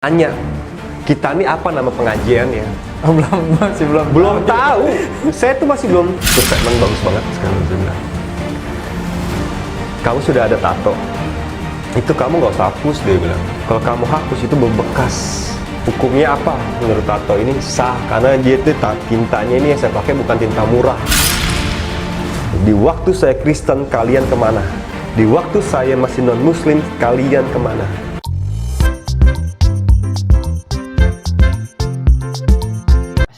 Tanya, kita nih apa nama pengajiannya? Oh, masih Belum tahu. Saya tuh masih belum. Terus emang bagus banget sekarang saya bilang. Kamu sudah ada tato. Itu kamu nggak usah hapus, dia bilang. Kalau kamu hapus itu berbekas. Hukumnya apa? Menurut tato ini sah karena dia itu tintanya ini yang saya pakai bukan tinta murah. Di waktu saya Kristen, kalian kemana? Di waktu saya masih non-Muslim, kalian kemana?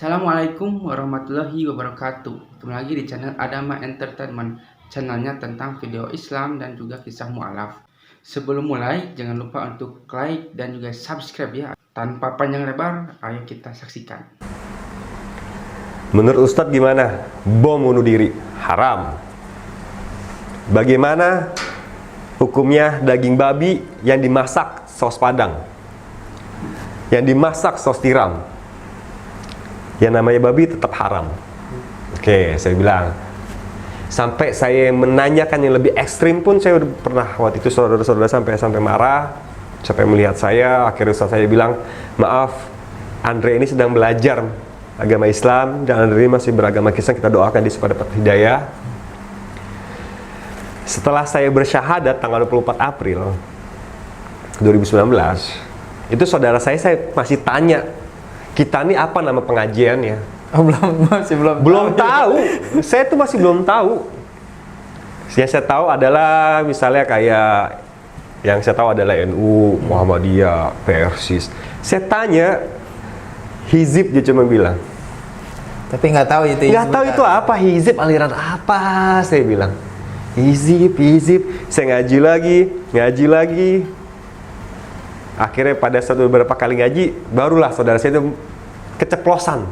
Assalamualaikum warahmatullahi wabarakatuh. Ketemu lagi di channel Adama Entertainment, channelnya tentang video Islam dan juga kisah mu'alaf. Sebelum mulai, jangan lupa untuk like dan juga subscribe ya. Tanpa panjang lebar, ayo kita saksikan. Menurut Ustadz gimana? Bom bunuh diri haram. Bagaimana hukumnya daging babi yang dimasak saus padang, yang dimasak saus tiram? Yang namanya babi tetap haram. Oke, saya bilang. Sampai saya menanyakan yang lebih ekstrim pun saya udah pernah waktu itu saudara-saudara sampai marah, sampai melihat saya. Akhirnya saya bilang, maaf, Andre ini sedang belajar agama Islam dan Andre ini masih beragama Kristen. Kita doakan dia supaya dapat hidayah. Setelah saya bersyahadat tanggal 24 April 2019, itu saudara saya masih tanya, kita nih apa nama pengajiannya? Oh, masih belum tahu. Saya tuh masih belum tahu. Yang saya tahu adalah misalnya kayak yang saya tahu adalah NU, Muhammadiyah, Persis. Saya tanya, Hizib dia cuma bilang. Tapi nggak tahu itu. Nggak tahu itu apa Hizib, aliran apa? Saya bilang. Hizib. Saya ngaji lagi. Akhirnya pada satu beberapa kali ngaji, barulah saudara saya itu keceplosan.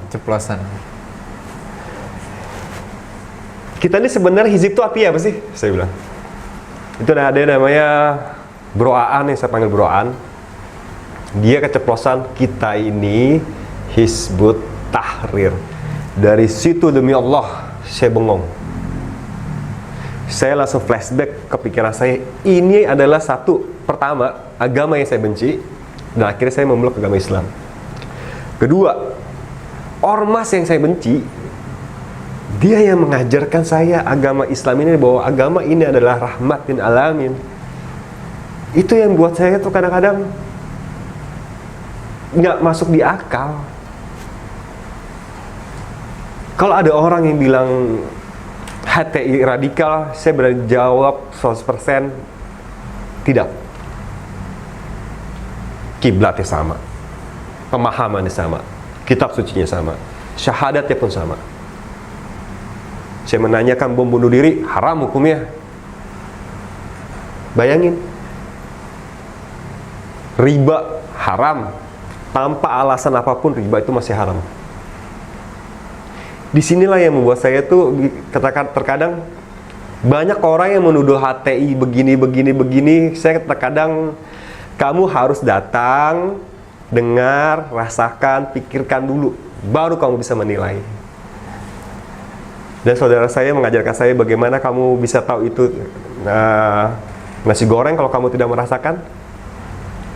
Kita ini sebenarnya hizib itu artinya apa sih? Saya bilang. Itu ada namanya Bro Aan, yang saya panggil Bro Aan. Dia keceplosan, kita ini Hizbut Tahrir. Dari situ demi Allah, saya bengong. Saya langsung flashback ke pikiran saya, ini adalah satu, pertama, agama yang saya benci, dan akhirnya saya memeluk agama Islam. Kedua, ormas yang saya benci, dia yang mengajarkan saya agama Islam ini, bahwa agama ini adalah rahmatin alamin. Itu yang buat saya tuh kadang-kadang nggak masuk di akal. Kalau ada orang yang bilang HTI radikal, saya berani jawab 100% tidak. Kiblatnya sama, pemahamannya sama, kitab sucinya sama, syahadatnya pun sama. Saya menanyakan bom bunuh diri haram hukumnya. Bayangin, riba haram, tanpa alasan apapun riba itu masih haram. Disinilah yang membuat saya tuh terkadang banyak orang yang menuduh HTI begini. Saya terkadang, kamu harus datang, dengar, rasakan, pikirkan dulu, baru kamu bisa menilai. Dan saudara saya mengajarkan saya bagaimana kamu bisa tahu itu nasi goreng kalau kamu tidak merasakan.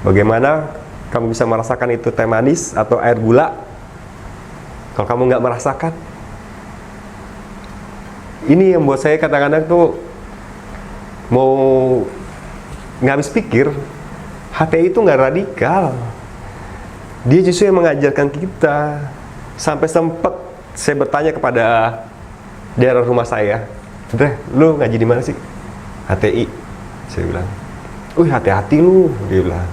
Bagaimana kamu bisa merasakan itu teh manis atau air gula kalau kamu nggak merasakan. Ini yang buat saya kadang-kadang tuh mau nggak habis pikir. HTI itu nggak radikal. Dia justru yang mengajarkan kita. Sampai sempat saya bertanya kepada daerah rumah saya, Dre, lu ngaji di mana sih? HTI. Saya bilang, hati-hati lu. Dia bilang,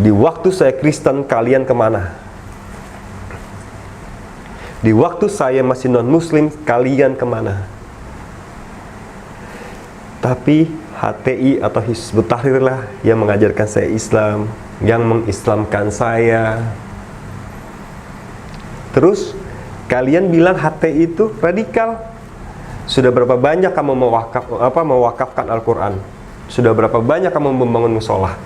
di waktu saya Kristen, kalian kemana? Di waktu saya masih non-Muslim, kalian kemana? Tapi HTI atau Hizbut Tahrir lah yang mengajarkan saya Islam, yang mengislamkan saya. Terus kalian bilang HTI itu radikal. Sudah berapa banyak kamu mewakafkan Al-Quran? Sudah berapa banyak kamu membangun musola?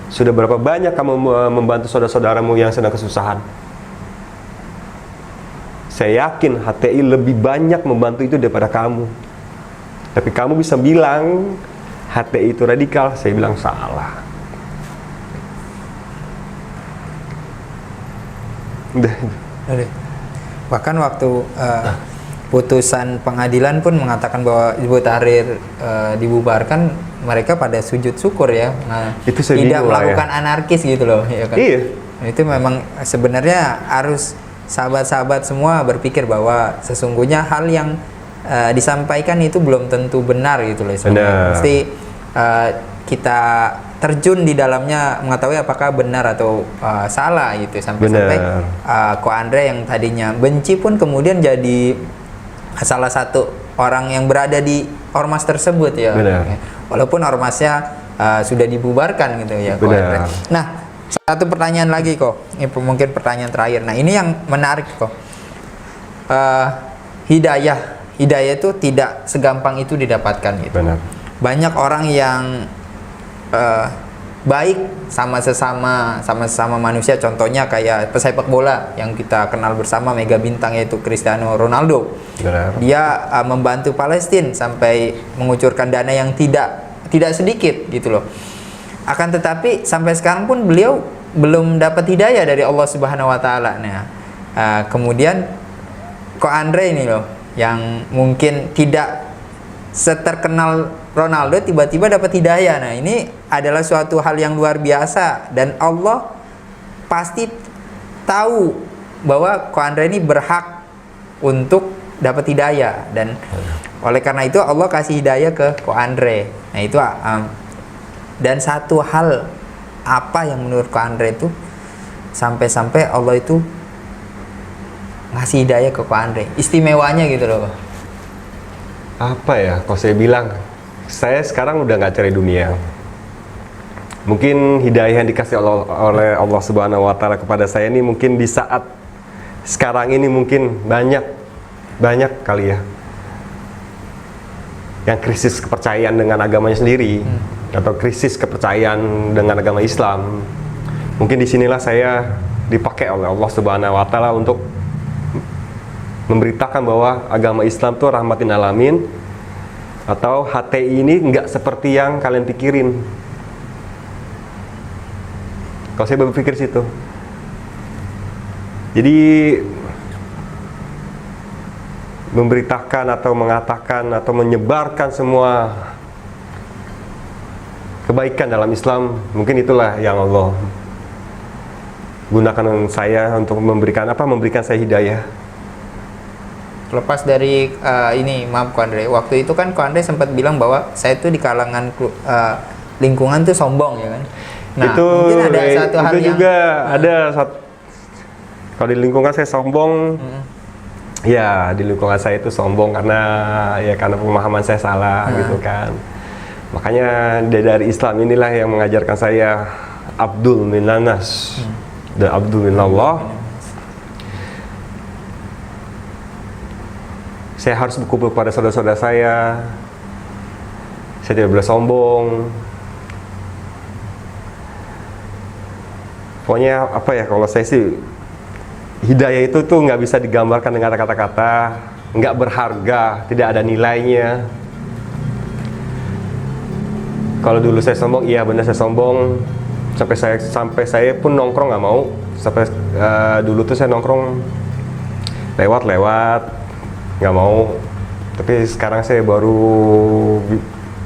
Sudah berapa banyak kamu membantu saudara-saudaramu yang sedang kesusahan? Saya yakin HTI lebih banyak membantu itu daripada kamu. Tapi kamu bisa bilang HTI itu radikal. Saya bilang salah. Udah. Aduh. Bahkan waktu putusan pengadilan pun mengatakan bahwa Hizbut Tahrir dibubarkan, mereka pada sujud syukur ya. Nah, Itu saya tidak bingung lah melakukan anarkis gitu loh, ya kan? Iya. Itu memang sebenarnya harus sahabat-sahabat semua berpikir bahwa sesungguhnya hal yang disampaikan itu belum tentu benar gitu loh. Benar. Mesti kita terjun di dalamnya mengetahui apakah benar atau salah gitu, sampai-sampai Ko Andre yang tadinya benci pun kemudian jadi salah satu orang yang berada di ormas tersebut ya. Benar. Walaupun ormasnya sudah dibubarkan gitu ya, Ko Andre. Benar. Nah, satu pertanyaan lagi kok, ini mungkin pertanyaan terakhir. Nah, ini yang menarik kok. Hidayah itu tidak segampang itu didapatkan gitu. Benar. Banyak orang yang baik sama sesama manusia, contohnya kayak pesepak bola yang kita kenal bersama, mega bintang yaitu Cristiano Ronaldo. Benar. Dia membantu Palestina sampai mengucurkan dana yang tidak sedikit gitu loh. Akan tetapi sampai sekarang pun beliau belum dapat hidayah dari Allah Subhanahu wa taala. Nah, kemudian Ko Andre ini loh yang mungkin tidak seterkenal Ronaldo tiba-tiba dapat hidayah. Nah, ini adalah suatu hal yang luar biasa dan Allah pasti tahu bahwa Ko Andre ini berhak untuk dapat hidayah, dan oleh karena itu Allah kasih hidayah ke Ko Andre. Nah, itu dan satu hal apa yang menurut Ko Andre itu sampai-sampai Allah itu ngasih hidayah ke Ko Andre, istimewanya gitu loh. Apa ya, kalau saya bilang, saya sekarang udah nggak cari dunia. Mungkin hidayah yang dikasih oleh Allah Subhanahu wa taala kepada saya ini mungkin di saat sekarang ini mungkin banyak kali ya yang krisis kepercayaan dengan agamanya sendiri, atau krisis kepercayaan dengan agama Islam. Mungkin disinilah saya dipakai oleh Allah Subhanahu wa taala untuk memberitakan bahwa agama Islam itu rahmatin alamin, atau HTI ini nggak seperti yang kalian pikirin. Kalau saya berpikir situ, jadi memberitakan atau mengatakan atau menyebarkan semua kebaikan dalam Islam, mungkin itulah yang Allah gunakan saya untuk memberikan saya hidayah. Lepas dari ini, maaf Ko Andre, waktu itu kan Ko Andre sempat bilang bahwa saya tuh di kalangan lingkungan tuh sombong ya kan. Nah, itu mungkin ada satu hal yang juga ada kalau di lingkungan saya sombong. Ya, di lingkungan saya itu sombong karena pemahaman saya salah gitu kan. Makanya dari Islam inilah yang mengajarkan saya Abdul Minanas dan Abdul Minallah. Saya harus berkumpul kepada saudara-saudara saya. Saya tidak boleh sombong. Pokoknya apa ya, kalau saya sih hidayah itu tuh nggak bisa digambarkan dengan kata-kata, nggak berharga, tidak ada nilainya. Kalau dulu saya sombong, iya benar saya sombong. Sampai saya pun nongkrong nggak mau. Sampai dulu tuh saya nongkrong lewat nggak mau, tapi sekarang saya baru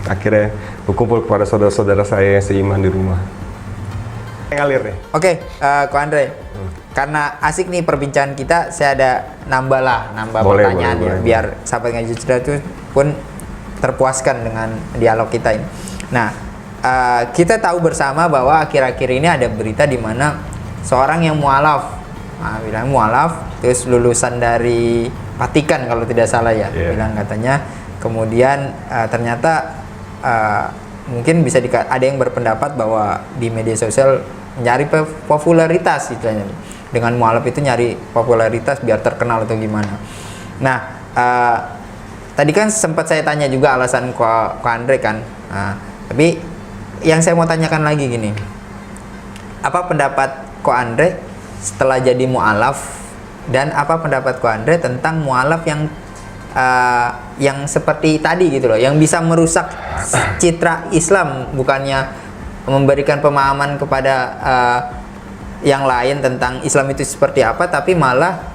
akhirnya berkumpul kepada saudara-saudara saya yang seiman di rumah. Ngalir nih. Oke, Ko Andre, karena asik nih perbincangan kita, saya ada nambah pertanyaan ya, biar sahabat Ngaji Cedera itu pun terpuaskan dengan dialog kita ini. Nah, kita tahu bersama bahwa akhir-akhir ini ada berita di mana seorang yang mualaf, bilang mualaf, terus lulusan dari Vatikan kalau tidak salah ya, bilang katanya. Kemudian ternyata mungkin bisa ada yang berpendapat bahwa di media sosial nyari popularitas istilahnya. Dengan mualaf itu nyari popularitas biar terkenal atau gimana. Nah, tadi kan sempat saya tanya juga alasan Ko Andre kan. Tapi yang saya mau tanyakan lagi gini. Apa pendapat Ko Andre setelah jadi mualaf, dan apa pendapat Ko Andre tentang mualaf yang seperti tadi gitu loh, yang bisa merusak citra Islam, bukannya memberikan pemahaman kepada yang lain tentang Islam itu seperti apa, tapi malah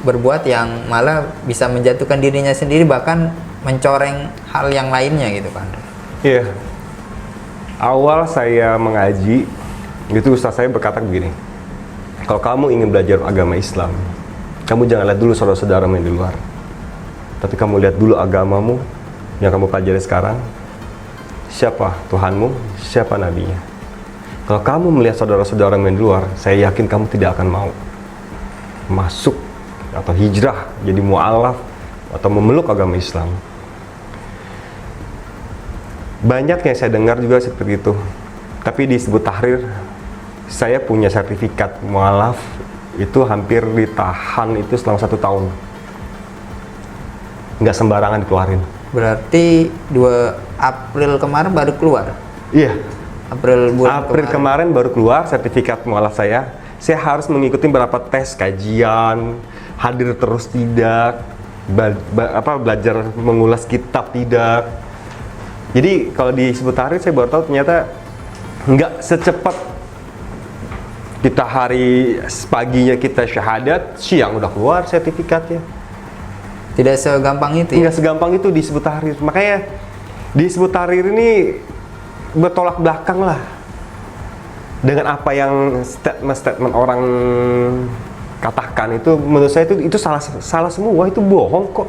berbuat yang malah bisa menjatuhkan dirinya sendiri, bahkan mencoreng hal yang lainnya gitu kan. Iya. Awal saya mengaji, itu ustaz saya berkata begini, kalau kamu ingin belajar agama Islam, kamu jangan lihat dulu saudara-saudara yang di luar, tapi kamu lihat dulu agamamu yang kamu pelajari sekarang. Siapa Tuhanmu, siapa nabinya. Kalau kamu melihat saudara-saudara yang di luar, saya yakin kamu tidak akan mau masuk atau hijrah jadi mu'alaf atau memeluk agama Islam. Banyak yang saya dengar juga seperti itu. Tapi di Hizbut Tahrir, saya punya sertifikat mu'alaf itu hampir ditahan itu selama 1 tahun. Nggak sembarangan dikeluarin. Berarti 2 April kemarin baru keluar? Iya. April kemarin baru keluar sertifikat mu'alaf saya. Saya harus mengikuti beberapa tes, kajian, hadir terus tidak, belajar mengulas kitab tidak. Jadi kalau di Hizbut Tahrir saya baru tahu ternyata nggak secepat kita hari paginya kita syahadat, siang udah keluar sertifikatnya. Tidak segampang itu ya? Nggak segampang itu di Hizbut Tahrir. Makanya di Hizbut Tahrir ini bertolak belakang lah dengan apa yang statement orang katakan. Itu menurut saya itu salah semua, itu bohong kok.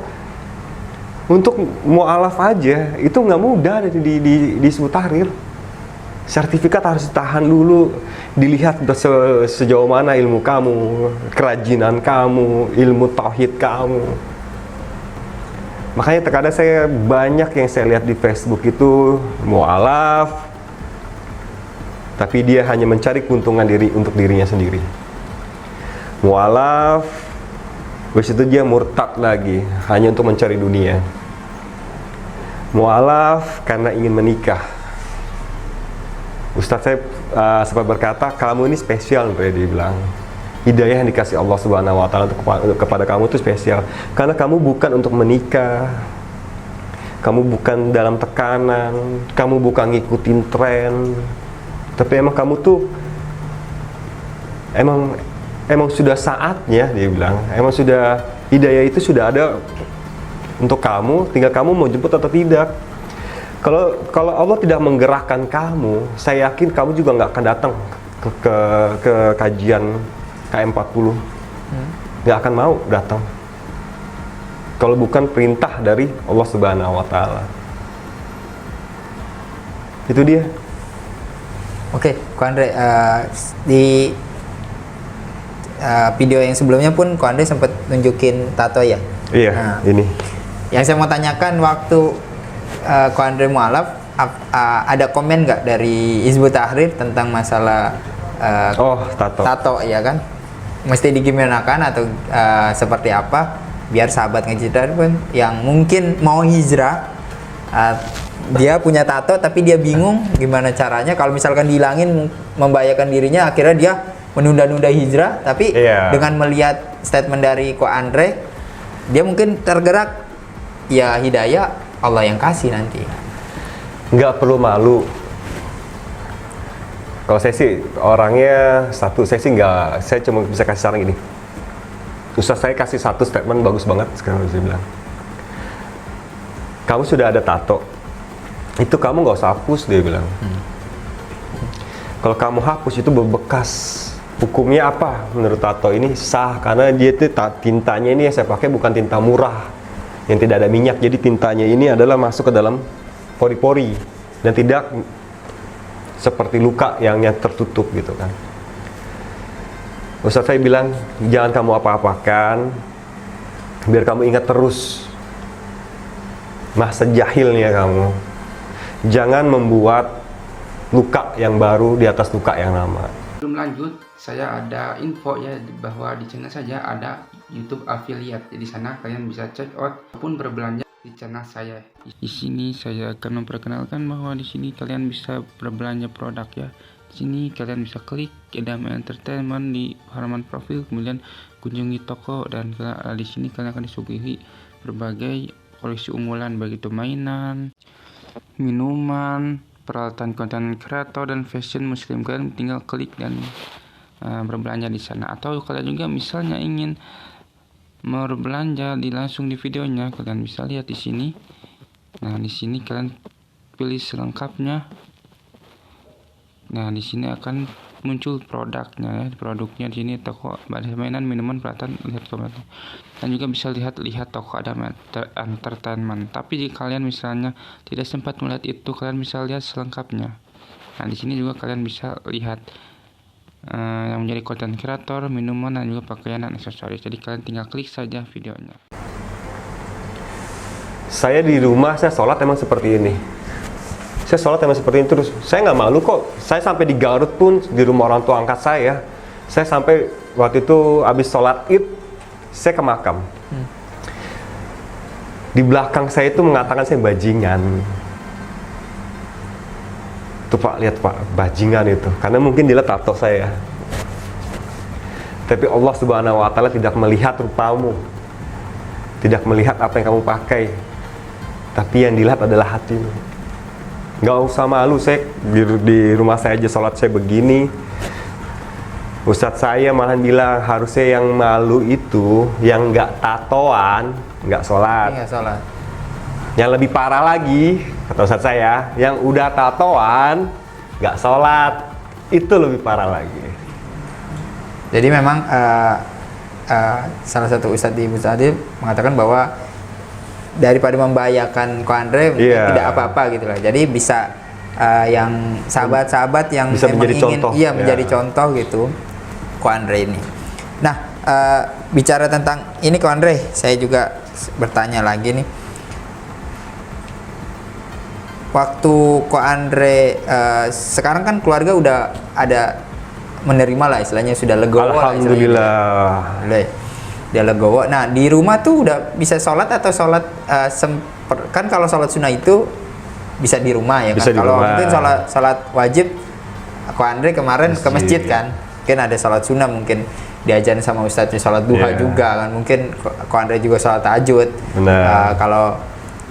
Untuk mu'alaf aja itu nggak mudah di Hizbut Tahrir. Sertifikat harus ditahan dulu, dilihat sejauh mana ilmu kamu, kerajinan kamu, ilmu tauhid kamu. Makanya terkadang saya banyak yang saya lihat di Facebook itu mu'alaf, tapi dia hanya mencari keuntungan untuk dirinya sendiri. Mu'alaf, habis itu dia murtad lagi, hanya untuk mencari dunia. Mu'alaf karena ingin menikah. Ustaz saya sempat berkata, kamu ini spesial, dia bilang. Hidayah yang dikasih Allah Subhanahu wa Ta'ala kepada kamu itu spesial. Karena kamu bukan untuk menikah, kamu bukan dalam tekanan, kamu bukan ngikutin tren, tapi emang kamu tuh emang sudah saatnya, dia bilang. Emang sudah, hidayah itu sudah ada untuk kamu, tinggal kamu mau jemput atau tidak. Kalau Allah tidak menggerakkan kamu, saya yakin kamu juga nggak akan datang ke kajian KM40. Nggak akan mau datang kalau bukan perintah dari Allah Subhanahu wa Ta'ala. Itu dia. Oke, Ko Andre, di video yang sebelumnya pun Ko Andre sempat nunjukin tato ya? Iya, nah, ini. Yang saya mau tanyakan, waktu Ko Andre mu'alaf, ada komen nggak dari Hizbut Tahrir tentang masalah tato ya kan? Mesti digimanakan atau seperti apa biar sahabat Ngaji pun yang mungkin mau hijrah, dia punya tato tapi dia bingung gimana caranya, kalau misalkan dihilangin membahayakan dirinya, akhirnya dia menunda-nunda hijrah, tapi dengan melihat statement dari Ko Andre, dia mungkin tergerak, ya hidayah Allah yang kasih nanti. Nggak perlu malu. Kalau saya sih orangnya saya cuma bisa kasih saran gini. Ustaz saya kasih satu statement bagus banget sekarang saya bilang. Kamu sudah ada tato, itu kamu nggak usah hapus, dia bilang. Kalau kamu hapus itu berbekas. Hukumnya apa menurut tato ini? Sah, karena dia itu tintanya ini yang saya pakai bukan tinta murah yang tidak ada minyak. Jadi tintanya ini adalah masuk ke dalam pori-pori dan tidak seperti luka yang tertutup gitu kan. Ustaz saya bilang, jangan kamu apa-apakan, biar kamu ingat terus masa jahilnya kamu. Jangan membuat luka yang baru di atas luka yang lama. Sebelum lanjut, saya ada info ya bahwa di channel saja ada YouTube affiliate. Jadi sana kalian bisa check out ataupun berbelanja di channel saya. Di sini saya akan memperkenalkan bahwa di sini kalian bisa berbelanja produk ya. Di sini kalian bisa klik Adama Entertainment di halaman profil, kemudian kunjungi toko, dan di sini kalian akan disuguhi berbagai koleksi unggulan, baik itu mainan, minuman, peralatan konten kreator dan fashion muslim. Kalian tinggal klik dan berbelanja di sana. Atau kalian juga misalnya ingin berbelanja langsung di videonya, kalian bisa lihat di sini. Nah, di sini kalian pilih selengkapnya. Nah, di sini akan muncul produknya ya. Produknya di sini toko mainan, minuman, peralatan, lihat komentar. Dan juga bisa lihat toko Adama Entertainment. Tapi jika kalian misalnya tidak sempat melihat itu, kalian bisa lihat selengkapnya. Nah, di sini juga kalian bisa lihat yang menjadi konten kreator, minuman, dan juga pakaian dan aksesoris. Jadi kalian tinggal klik saja videonya. Saya di rumah, saya sholat emang seperti ini. Saya sholat emang seperti ini terus. Saya nggak malu kok. Saya sampai di Garut pun, di rumah orang tua angkat saya sampai waktu itu habis sholat id, saya ke makam. Di belakang saya itu mengatakan saya bajingan. Tuh Pak, lihat Pak, bajingan itu. Karena mungkin dia tato saya. Tapi Allah Subhanahu wa Ta'ala tidak melihat rupamu, tidak melihat apa yang kamu pakai, tapi yang dilihat adalah hatimu. Nggak usah malu, saya di rumah saya aja sholat saya begini. Ustadz saya malah bilang harusnya yang malu itu yang nggak tatoan, nggak sholat. Nggak sholat. Yang lebih parah lagi, kata Ustadz saya, yang udah tatoan, nggak sholat, itu lebih parah lagi. Jadi memang salah satu Ustadz di Mustadil mengatakan bahwa daripada membahayakan Ko Andre tidak apa-apa gitu lah. Jadi bisa yang sahabat-sahabat yang bisa memang menjadi ingin contoh. Menjadi contoh gitu Ko Andre ini. Nah, bicara tentang ini Ko Andre, saya juga bertanya lagi nih. Waktu Ko Andre sekarang kan keluarga udah ada menerima lah istilahnya, sudah legowo. Alhamdulillah. Dia legowo. Nah, di rumah tuh udah bisa sholat atau sholat kan kalau sholat sunnah itu bisa di rumah ya bisa kan. Kalau rumah. mungkin sholat wajib, Ko Andre kemarin ke masjid kan. Mungkin ada sholat sunnah, mungkin diajarin sama ustadznya sholat duha juga kan. Mungkin Ko Andre juga sholat tahajud. Kalau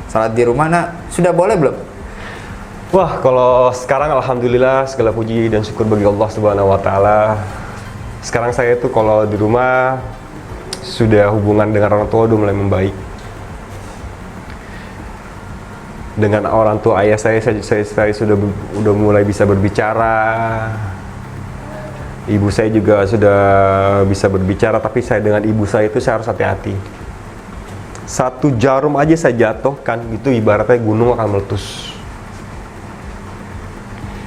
sholat di rumah, nah sudah boleh belum? Wah, kalau sekarang alhamdulillah segala puji dan syukur bagi Allah Subhanahu wa Ta'ala. Sekarang saya itu kalau di rumah sudah hubungan dengan orang tua udah mulai membaik. Dengan orang tua ayah saya sudah mulai bisa berbicara. Ibu saya juga sudah bisa berbicara, tapi saya dengan ibu saya itu saya harus hati-hati. Satu jarum aja saya jatuhkan, itu ibaratnya gunung akan meletus.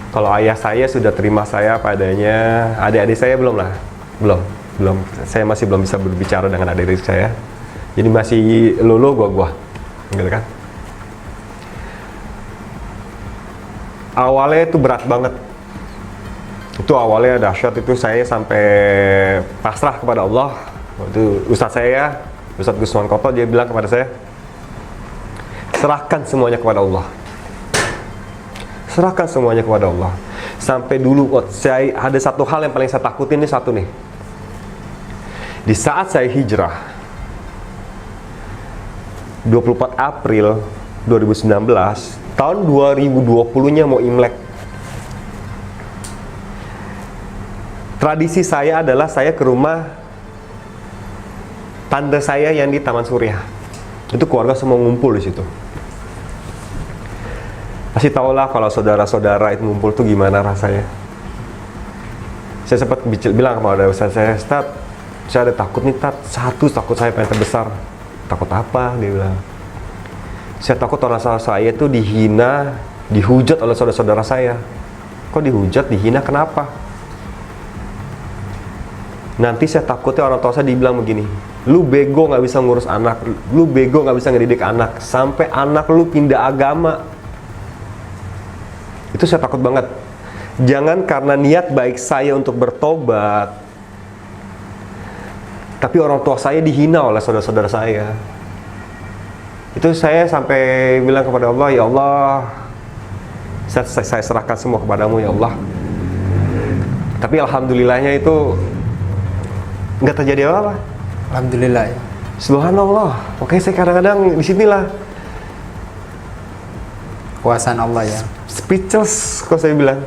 Kalau ayah saya sudah terima saya padanya, adik-adik saya belum lah, belum. Saya masih belum bisa berbicara dengan adik-adik saya. Jadi masih lolo gua, gitu kan? Awalnya itu berat banget. Itu awalnya dahsyat, itu saya sampai pasrah kepada Allah. Waktu Ustadz Gusman Koto, dia bilang kepada saya, serahkan semuanya kepada Allah. Serahkan semuanya kepada Allah. Sampai dulu saya ada satu hal yang paling saya takutin, ini satu nih. Di saat saya hijrah 24 April 2019, tahun 2020-nya mau Imlek. Tradisi saya adalah saya ke rumah tante saya yang di Taman Surya. Itu keluarga semua ngumpul di situ. Pasti tahulah kalau saudara-saudara itu ngumpul tuh gimana rasanya. Saya sempat bilang kepada Ustaz saya, Ustaz, saya ada takut nih, takut saya paling terbesar. Takut apa? Dia bilang. Saya takut orang saya itu dihina, dihujat oleh saudara-saudara saya. Kok dihujat, dihina, kenapa? Nanti saya takutnya orang tua saya dibilang begini, lu bego nggak bisa ngurus anak, lu bego nggak bisa ngedidik anak, sampai anak lu pindah agama. Itu saya takut banget. Jangan karena niat baik saya untuk bertobat, tapi orang tua saya dihina oleh saudara-saudara saya. Itu saya sampai bilang kepada Allah, ya Allah, saya serahkan semua kepadamu ya Allah. Tapi alhamdulillahnya itu nggak terjadi apa-apa. Alhamdulillah ya. Subhanallah. Oke, saya kadang-kadang di sinilah Kuasaan Allah ya. speechless, kok saya bilang.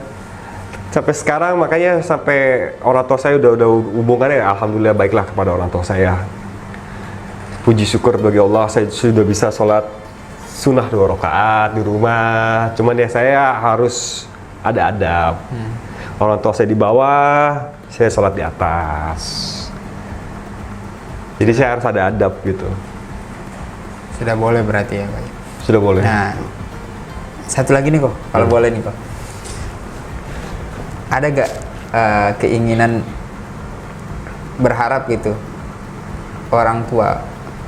Sampai sekarang makanya sampai orang tua saya udah hubungannya alhamdulillah baiklah kepada orang tua saya. Puji syukur bagi Allah saya sudah bisa sholat sunnah 2 rakaat di rumah. Cuman ya saya harus ada adab. Orang tua saya di bawah, saya sholat di atas. Jadi saya harus ada adab gitu. Sudah boleh berarti ya Pak. Sudah boleh. Nah, satu lagi nih kok, kalau boleh nih kok. Ada gak keinginan berharap gitu orang tua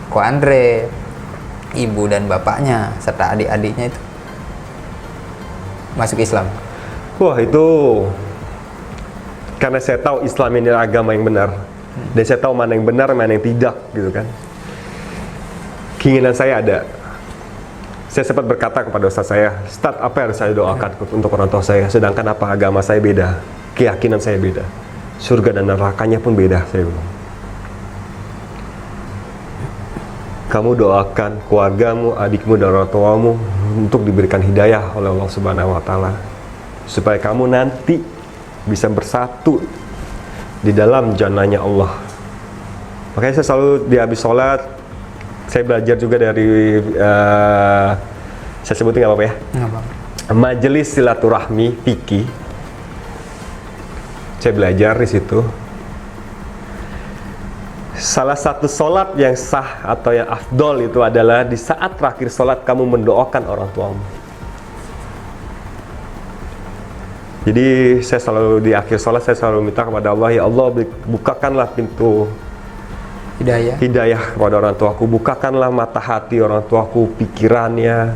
Ko Andre, ibu dan bapaknya serta adik-adiknya itu masuk Islam? Wah itu karena saya tahu Islam ini agama yang benar dan saya tahu mana yang benar mana yang tidak gitu kan. Keinginan saya ada. Saya sempat berkata kepada ustaz saya, Ustaz, apa yang harus saya doakan untuk orang tua saya? Sedangkan apa agama saya beda, keyakinan saya beda, surga dan nerakanya pun beda, saya bilang. Kamu doakan keluargamu, adikmu dan orang tuamu untuk diberikan hidayah oleh Allah Subhanahu wa Ta'ala, supaya kamu nanti bisa bersatu di dalam jannahnya Allah. Makanya saya selalu di habis sholat, saya belajar juga dari saya sebutin nggak apa-apa ya? Nggak apa-apa. Majelis silaturahmi fikih. Saya belajar di situ. Salah satu sholat yang sah atau yang afdol itu adalah di saat terakhir sholat kamu mendoakan orang tuamu. Jadi saya selalu di akhir sholat saya selalu minta kepada Allah, ya Allah bukakanlah pintu hidayah kepada orang tuaku, bukakanlah mata hati orang tuaku, pikirannya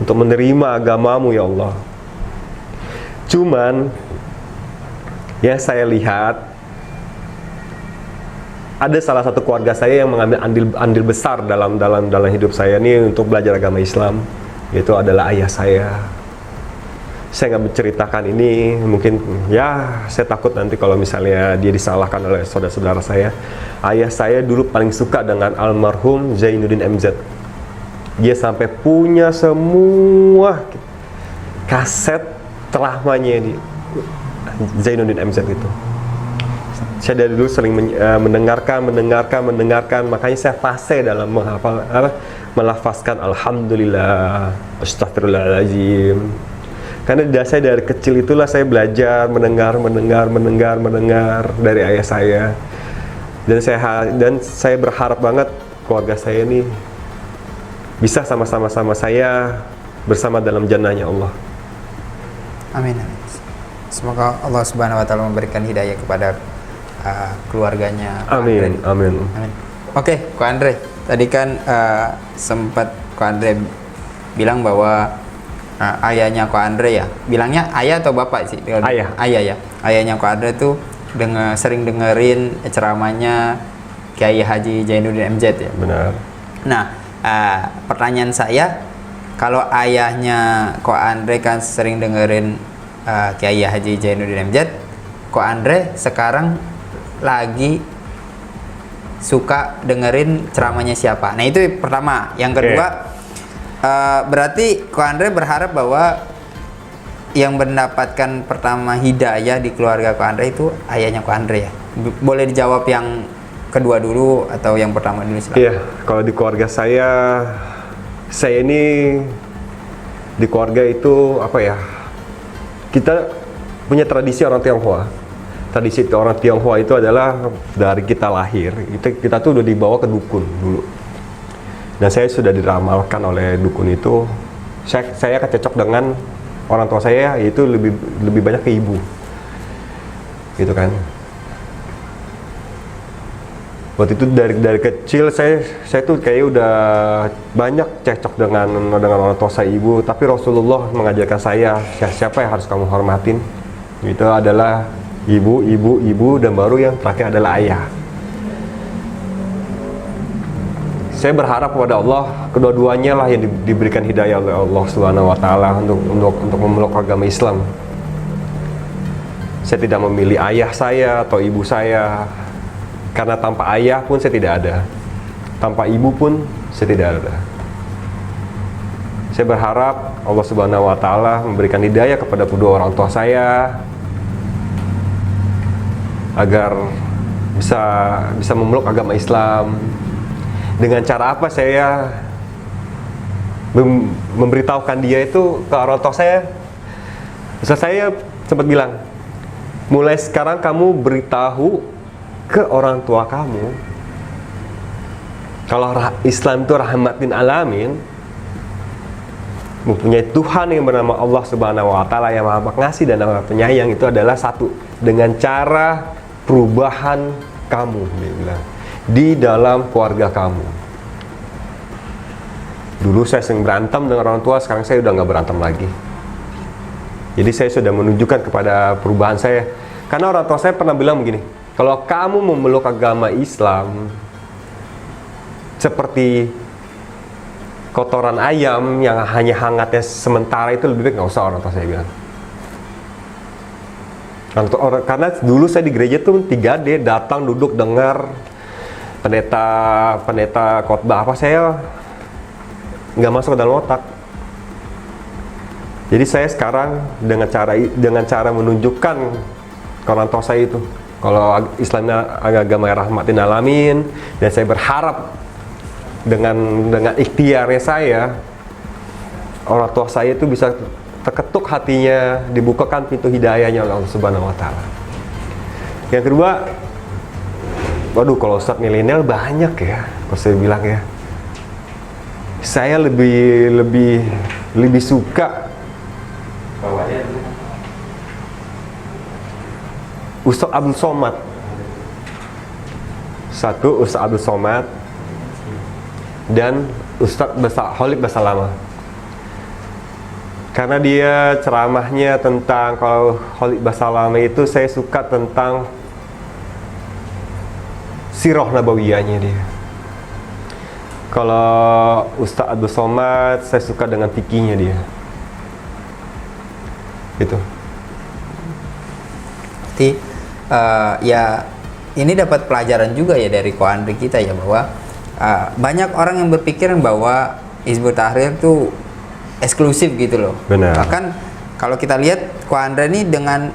untuk menerima agamamu ya Allah. Cuman yang saya lihat ada salah satu keluarga saya yang mengambil andil besar dalam hidup saya ini untuk belajar agama Islam, yaitu adalah ayah saya. Saya nggak menceritakan ini, mungkin ya saya takut nanti kalau misalnya dia disalahkan oleh saudara-saudara saya. Ayah saya dulu paling suka dengan almarhum Zainuddin MZ. Dia sampai punya semua kaset ceramahnya di Zainuddin MZ itu. Saya dari dulu sering mendengarkan, makanya saya fase dalam melafazkan alhamdulillah, astagfirullahaladzim. Karena saya dari kecil itulah saya belajar mendengar dari ayah saya. Dan saya berharap banget keluarga saya ini bisa sama-sama saya bersama dalam jannahnya Allah. Amin. Semoga Allah Subhanahu wa Ta'ala memberikan hidayah kepada keluarganya. Amin. Oke, Ko Andre, tadi kan sempat Ko Andre bilang bahwa ayahnya Ko Andre ya, bilangnya ayah atau bapak sih? Ayah. Ayah ya. Ayahnya Ko Andre tuh sering dengerin ceramahnya Kiai Haji Zainuddin MZ ya. Benar. Nah, pertanyaan saya, kalau ayahnya Ko Andre kan sering dengerin Kiai Haji Zainuddin MZ, Ko Andre sekarang lagi suka dengerin ceramahnya siapa? Nah itu pertama. Yang kedua, berarti Ko Andre berharap bahwa yang mendapatkan pertama hidayah di keluarga Ko Andre itu ayahnya Ko Andre ya? Boleh dijawab yang kedua dulu atau yang pertama dulu silakan. Iya, kalau di keluarga saya ini di keluarga itu apa ya? Kita punya tradisi orang Tionghoa. Tradisi orang Tionghoa itu adalah dari kita lahir, kita tuh udah dibawa ke dukun dulu. Dan saya sudah diramalkan oleh dukun itu. Saya kecocok dengan orang tua saya, yaitu lebih banyak ke ibu, gitu kan. Waktu itu dari kecil saya tuh kayak udah banyak cekcok dengan orang tua saya, ibu. Tapi Rasulullah mengajarkan saya siapa yang harus kamu hormatin. Itu adalah ibu, dan baru yang terakhir adalah ayah. Saya berharap kepada Allah, kedua-duanya lah yang diberikan hidayah oleh Allah Subhanahu wa Ta'ala untuk memeluk agama Islam. Saya tidak memilih ayah saya atau ibu saya, karena tanpa ayah pun saya tidak ada, tanpa ibu pun saya tidak ada. Saya berharap Allah Subhanahu wa Ta'ala memberikan hidayah kepada kedua orang tua saya, agar bisa bisa memeluk agama Islam. Dengan cara apa saya memberitahukan dia itu ke orang tua saya? Ustaz saya sempat bilang, mulai sekarang kamu beritahu ke orang tua kamu kalau Islam itu rahmatin alamin, mempunyai Tuhan yang bernama Allah Subhanahu wa taala yang Maha Pengasih dan Maha Penyayang, itu adalah satu dengan cara perubahan kamu, dia bilang, di dalam keluarga kamu. Dulu saya sering berantem dengan orang tua, sekarang saya udah nggak berantem lagi. Jadi saya sudah menunjukkan kepada perubahan saya. Karena orang tua saya pernah bilang begini, kalau kamu memeluk agama Islam seperti kotoran ayam yang hanya hangatnya sementara, itu lebih baik nggak usah, orang tua saya bilang. Karena dulu saya di gereja tuh 3D, datang duduk dengar pendeta khotbah apa, saya nggak masuk ke dalam otak. Jadi saya sekarang dengan cara menunjukkan ke orang tua saya itu kalau Islamnya agama rahmatin alamin, dan saya berharap dengan ikhtiarnya saya, orang tua saya itu bisa terketuk hatinya, dibukakan pintu hidayahnya oleh Allah Subhanahu wa taala. Yang kedua, waduh, kalau Ustadz milenial banyak ya, kalau saya bilang ya. Saya lebih suka Ustadz Abdul Somad. Satu, Ustadz Abdul Somad dan Ustadz Khalid Basalamah. Karena dia ceramahnya tentang, kalau Khalid Basalamah itu saya suka tentang sirah nabawiyahnya dia. Kalau Ustadz Abdul Somad saya suka dengan fikihnya dia. Itu. Berarti ya ini dapat pelajaran juga ya dari Ko Andre kita ya, bahwa banyak orang yang berpikiran bahwa Hizbut Tahrir tuh eksklusif gitu loh. Benar. Bahkan kalau kita lihat Ko Andre ini, dengan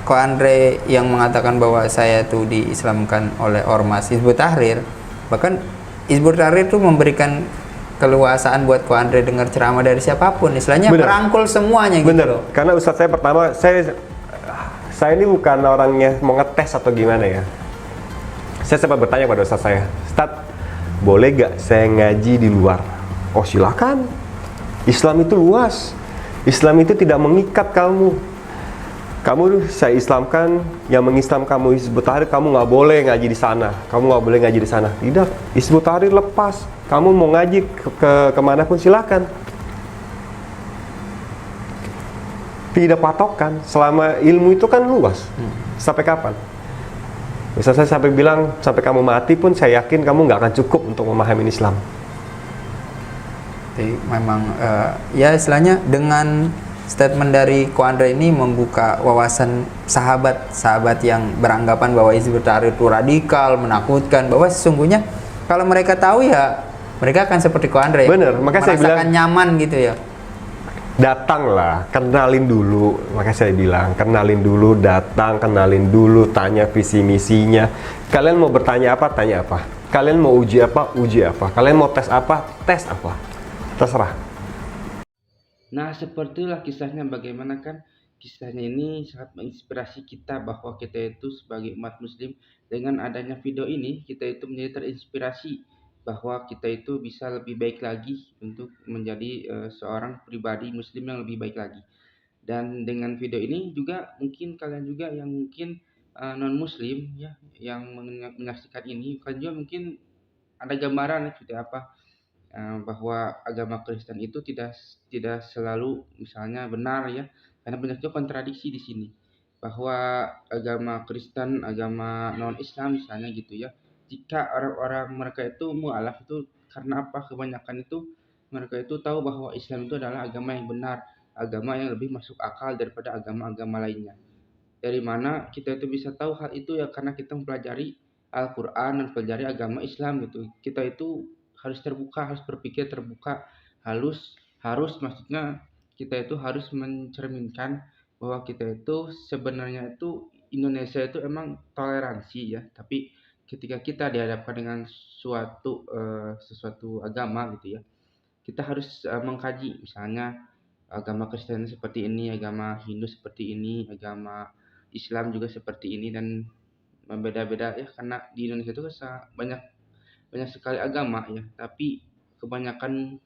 Ko Andre yang mengatakan bahwa saya tuh diislamkan oleh Ormas Hizbut Tahrir, bahkan Hizbut Tahrir tuh memberikan keluasaan buat Ko Andre dengar ceramah dari siapapun, istilahnya Bener. merangkul semuanya gitu Bener. loh. Karena Ustadz saya pertama, saya ini bukan orangnya mau ngetes atau gimana ya. Saya sempat bertanya pada Ustadz saya, Ustadz, boleh gak saya ngaji di luar? Oh silakan. Islam itu luas. Islam itu tidak mengikat kamu. Kamu saya Islamkan, yang mengislam kamu Hizbut Tahrir, kamu nggak boleh ngaji di sana. Kamu nggak boleh ngaji di sana. Tidak, Hizbut Tahrir lepas. Kamu mau ngaji kemana pun silakan. Tidak patokan. Selama ilmu itu kan luas. Sampai kapan? Bisa saya sampai bilang, sampai kamu mati pun saya yakin kamu nggak akan cukup untuk memahami Islam. Jadi memang ya istilahnya dengan statement dari Ko Andre ini membuka wawasan sahabat yang beranggapan bahwa Hizbut Tahrir itu radikal, menakutkan, bahwa sesungguhnya kalau mereka tahu ya mereka akan seperti Ko Andre. Bener, makanya saya bilang nyaman gitu ya. Datanglah, kenalin dulu. Makanya saya bilang, kenalin dulu, datang, kenalin dulu, tanya visi misinya. Kalian mau bertanya apa, tanya apa. Kalian mau uji apa, uji apa. Kalian mau tes apa, tes apa. Terserah. Nah, sepertilah kisahnya, bagaimana kan kisahnya ini sangat menginspirasi kita bahwa kita itu sebagai umat muslim, dengan adanya video ini kita itu menjadi terinspirasi bahwa kita itu bisa lebih baik lagi untuk menjadi seorang pribadi muslim yang lebih baik lagi. Dan dengan video ini juga mungkin kalian juga yang mungkin non muslim ya, yang menyaksikan ini, kalian juga mungkin ada gambaran seperti apa bahwa agama Kristen itu tidak selalu misalnya benar ya, karena banyak juga kontradiksi di sini, bahwa agama Kristen, agama non Islam misalnya gitu ya, jika orang-orang mereka itu mualaf itu karena apa, kebanyakan itu mereka itu tahu bahwa Islam itu adalah agama yang benar, agama yang lebih masuk akal daripada agama-agama lainnya. Dari mana kita itu bisa tahu hal itu ya, karena kita mempelajari Al-Quran dan mempelajari agama Islam gitu. Kita itu harus terbuka, harus berpikir terbuka, harus maksudnya kita itu harus mencerminkan bahwa kita itu sebenarnya itu Indonesia itu emang toleransi ya, tapi ketika kita dihadapkan dengan sesuatu agama gitu ya, kita harus mengkaji, misalnya agama Kristen seperti ini, agama Hindu seperti ini, agama Islam juga seperti ini, dan berbeda-beda ya, karena di Indonesia itu banyak banyak sekali agama ya, tapi kebanyakan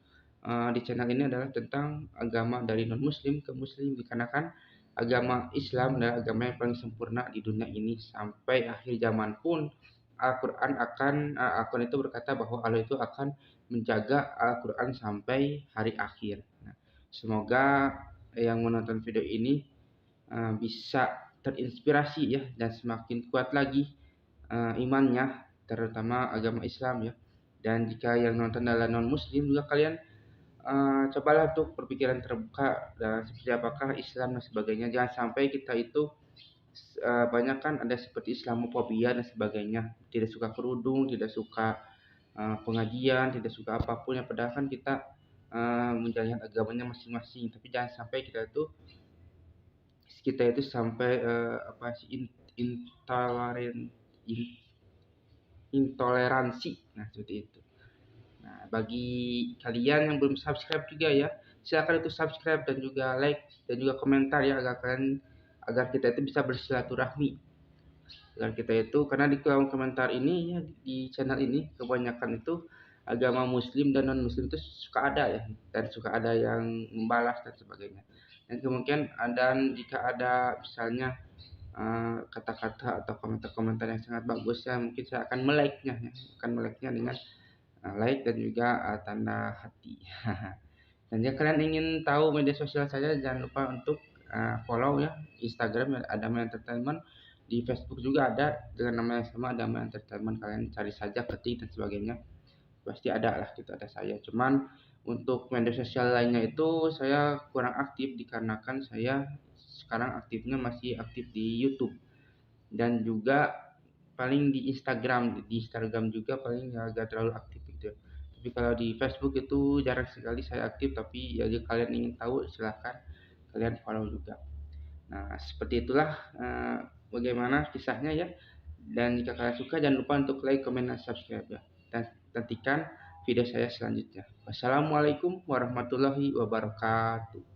di channel ini adalah tentang agama dari non muslim ke muslim, dikarenakan agama Islam adalah agama yang paling sempurna di dunia ini. Sampai akhir zaman pun Al-Quran itu berkata bahwa Allah itu akan menjaga Al-Quran sampai hari akhir. Nah, semoga yang menonton video ini bisa terinspirasi ya, dan semakin kuat lagi imannya, terutama agama Islam ya. Dan jika yang nonton adalah non muslim juga, kalian cobalah untuk berpikiran terbuka dan seperti apakah Islam dan sebagainya. Jangan sampai kita itu banyak kan ada seperti Islamofobia dan sebagainya, tidak suka kerudung, tidak suka pengajian, tidak suka apapun yang padahal kan kita menjalankan agamanya masing-masing. Tapi jangan sampai kita itu sampai intoleransi. Nah, seperti itu. Nah, bagi kalian yang belum subscribe juga ya, silakan itu subscribe dan juga like dan juga komentar ya, agar kita itu bisa bersilaturahmi. Agar kita itu, karena di kolom komentar ini ya, di channel ini kebanyakan itu agama muslim dan non muslim itu suka ada ya, dan suka ada yang membalas dan sebagainya. Dan kemungkinan jika ada misalnya kata-kata atau komentar-komentar yang sangat bagus ya, mungkin saya akan melike-nya dengan like dan juga tanda hati. Dan jika kalian ingin tahu media sosial saya, jangan lupa untuk follow ya Instagram Adama Entertainment. Di Facebook juga ada dengan nama yang sama, Adama Entertainment. Kalian cari saja, ketik dan sebagainya, pasti ada lah, gitu ada saya. Cuman untuk media sosial lainnya itu saya kurang aktif, dikarenakan saya sekarang aktifnya masih aktif di YouTube dan juga paling di Instagram juga paling agak terlalu aktif gitu ya. Tapi kalau di Facebook itu jarang sekali saya aktif, tapi ya jika kalian ingin tahu silahkan kalian follow juga. Nah, seperti itulah bagaimana kisahnya ya. Dan jika kalian suka, jangan lupa untuk like, comment, dan subscribe ya. Dan nantikan video saya selanjutnya. Wassalamualaikum warahmatullahi wabarakatuh.